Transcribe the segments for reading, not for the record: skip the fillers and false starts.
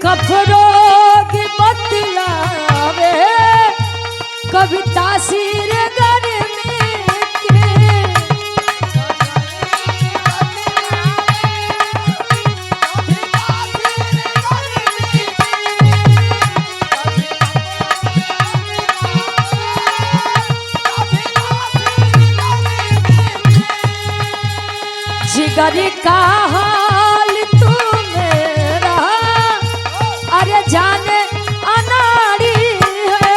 कफरोग बतलावे कभी तासीर गर्मी जिगर का हाल तू मेरा अरे जाने अनाड़ी है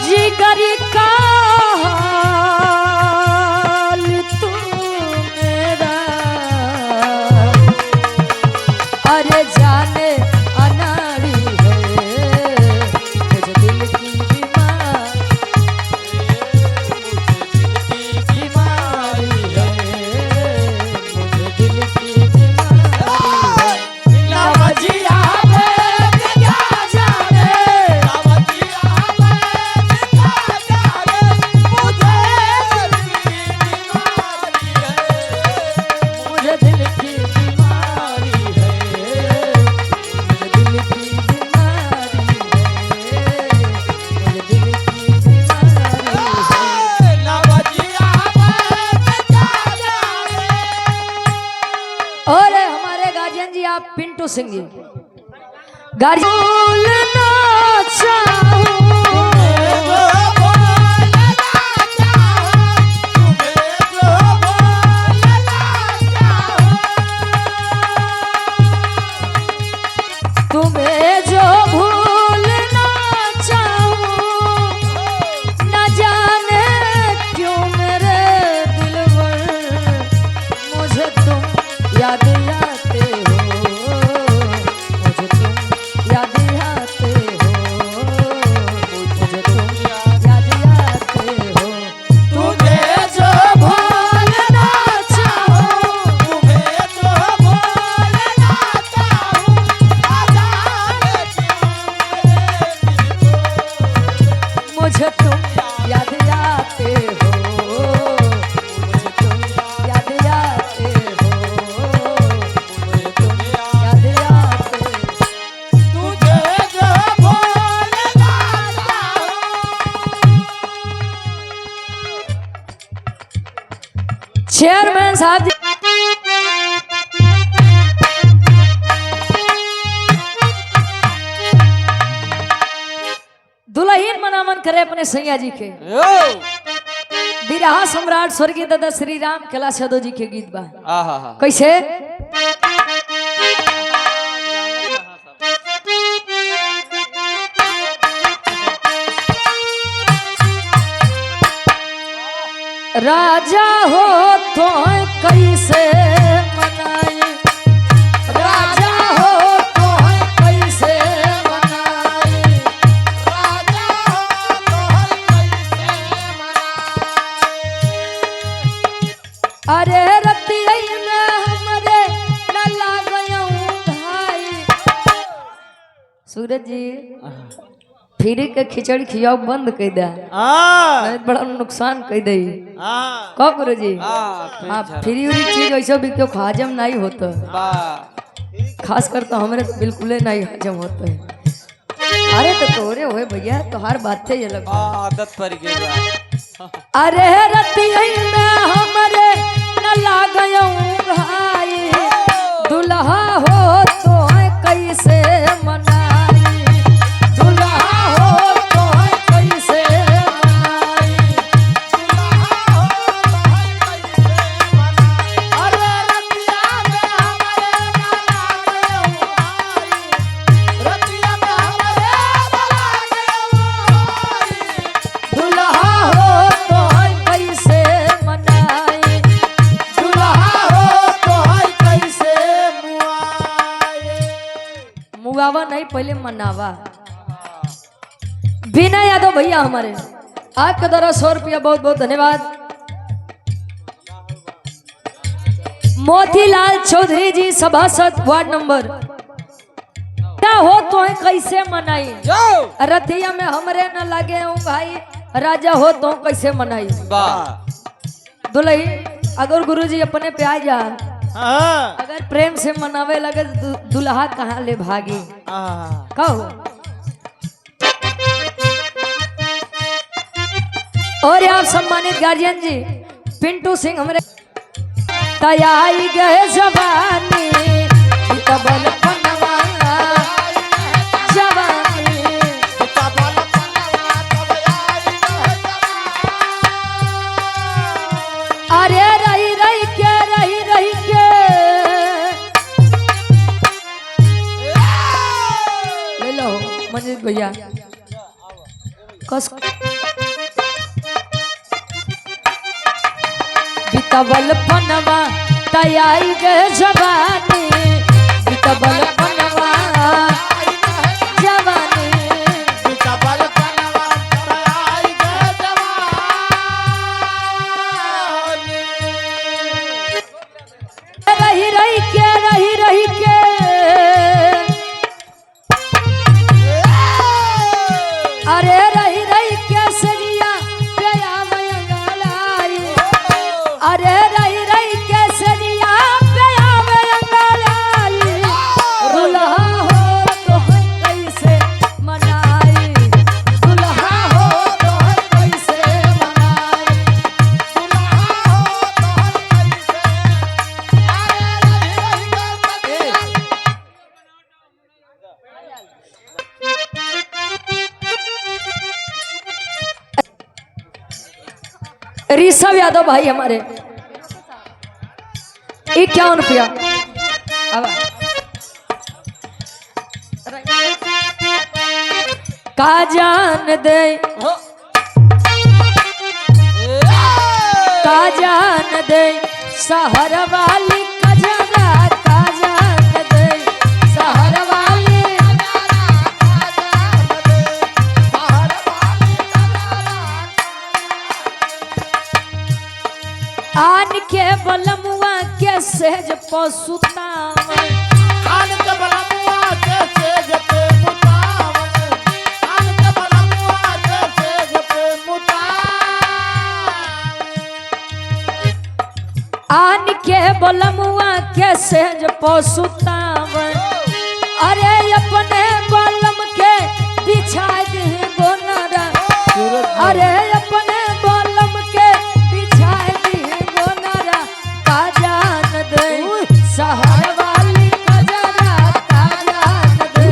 जिगर का अरे जाने अनाड़ी है मुझे दिल की बीमारी है मुझे दिल की बीमारी है नवजिया में क्या जाने नवजिया में क्या जाने मुझे दिल की बीमारी है और हमारे गार्जियन जी आप पिंटू सिंह जी गार्जियन तुम्हें जो भूलना चाहूं न जाने क्यों मेरे दिलवर मुझे तुम याद आते हो मुझे तुम याद आते हो मुझे तुम याद आते हो तुझे जो भूलना चाहूं तुम्हें जो भूलना चाहूं मुझे तुम याद आते हो मुझे तुम याद आते हो मुझे तुम याद आते तुझे जो भूलना चेयरमैन साहब जी दुल्हन मनामन करे अपने सैया जी के बिरहा सम्राट स्वर्गीय दादा श्री राम कैलाश यादव जी के गीत बा कैसे राजा हो तो कैसे मनाई राजा हो तो कैसे मनाई राजा हो तो कैसे मनाई अरे रतिया में हमरे न लागयऊ भाई सूरज जी फिर के खिचड़ी खियाओ बंद कर दे बड़ा नुकसान कर दे कहो गुरु जी हाँ फ्री उरी चीज वैसे भी क्यों हजम नहीं होता खास कर तो हमारे तो बिल्कुल नहीं हजम होता है अरे तो तोरे हुए भैया तो हर बात थे ये लग आदत पर गया अरे रतिया में हमारे न लागयऊ भाई दुल्हा हो तो कैसे मनाई दुल्हा हो तो कैसे मनाई दुल्हा हो तो कैसे मनाई अरे रतिया में हमारे न लागयऊ भाई रतिया में हमारे न लागयऊ भाई दुल्हा हो तो कैसे मनाई दुल्हा हो तो कैसे मुआवा नहीं पहले मनावा बिना यादव भैया हमारे आपके द्वारा 100 रुपया बहुत बहुत धन्यवाद मोतीलाल चौधरी जी सभासद वार्ड नंबर क्या हो तो है कैसे मनाई रतिया में हमरे न लगे हूँ भाई राजा हो तो कैसे मनाई दुल्ही अगर गुरुजी अपने पे आ जा अगर प्रेम से मनावे लगे दुल्हा कहाँ ले भागी कहो। और आप सम्मानित गार्जियन जी पिंटू सिंह हमरे तैयारी गए जवानी तबल पनवा जवानी अरे रही रही के ले लो मंजीत भैया कस बितबल पनवा तैयारी गए जवानी बितबल पनवा जवानी बितबल पनवा तैयारी गए जवानी रही रही के अरे रही रही के सरिया प्याया मंगलाई अरे रही रही के सरिया प्याया मंगलाई दुल्हा हो तो है कैसे मनाई दुल्हा हो तो है कैसे मनाई दुल्हा हो तो कैसे ऋषभ यादव भाई हमारे 51 रुपया का जान दे का जान दे शहर वाली कजरा का जान दे शहर वाली आन के बलमुआ के सेज पसुताव आन के बलमुआ के सेज पे मुतावन आन के बलमुआ के सेज पे मुतावन आन के बलमुआ के सेज पसुताव अरे अपने बलम के बिछा दे गोनरा अरे अपने बलम के बिछा दे गोनरा का जान दे शहर वाली कजरा का जान दे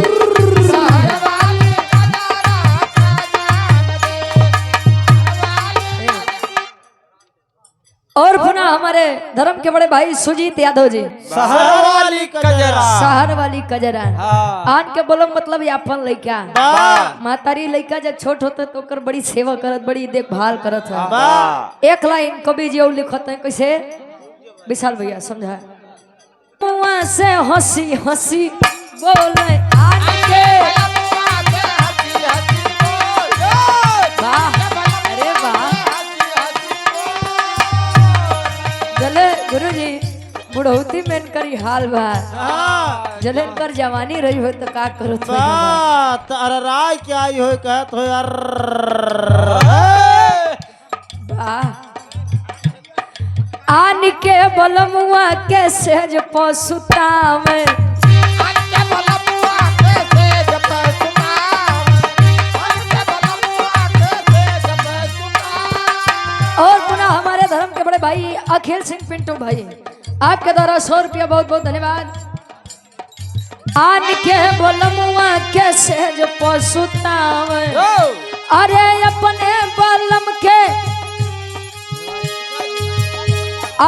शहर वाली और पुनः हमारे धर्म के बड़े भाई सुजीत यादव जी शहर वाली कजरा शहर वाली कजरा हाँ। आन के बोलम मतलब ये अपन लइका वाह मातारी लइका जब छोट होते तो ओकर बड़ी सेवा करत बड़ी देखभाल करत है वाह एक लाइन कवि जी और लिखत है कैसे विशाल भैया समझा मुआ से हंसी हंसी बोले आन के वाह अरे वाह जले गुरुजी बुढ़ौती में करी हाल बा जले कर जवानी रही हो तो का करत हो अरे राय क्या ही हो कहत हो यार आन के बलमुआ के सेज पसुताव और पुनः हमारे धर्म के बड़े भाई अखिल सिंह पिंटू भाई आपके द्वारा 100 रुपया बहुत बहुत धन्यवाद। आन के बलमुआ के सेज पसुताव अरे अपने बलम के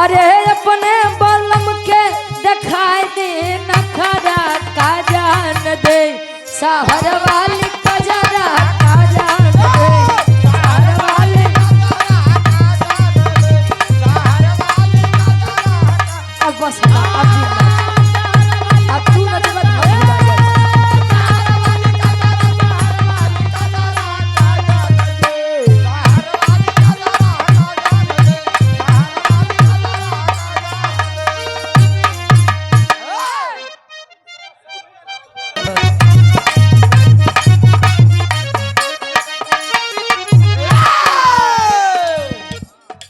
अरे अपने बलम के दिखाई दे नखरा का जान दे शहर वाली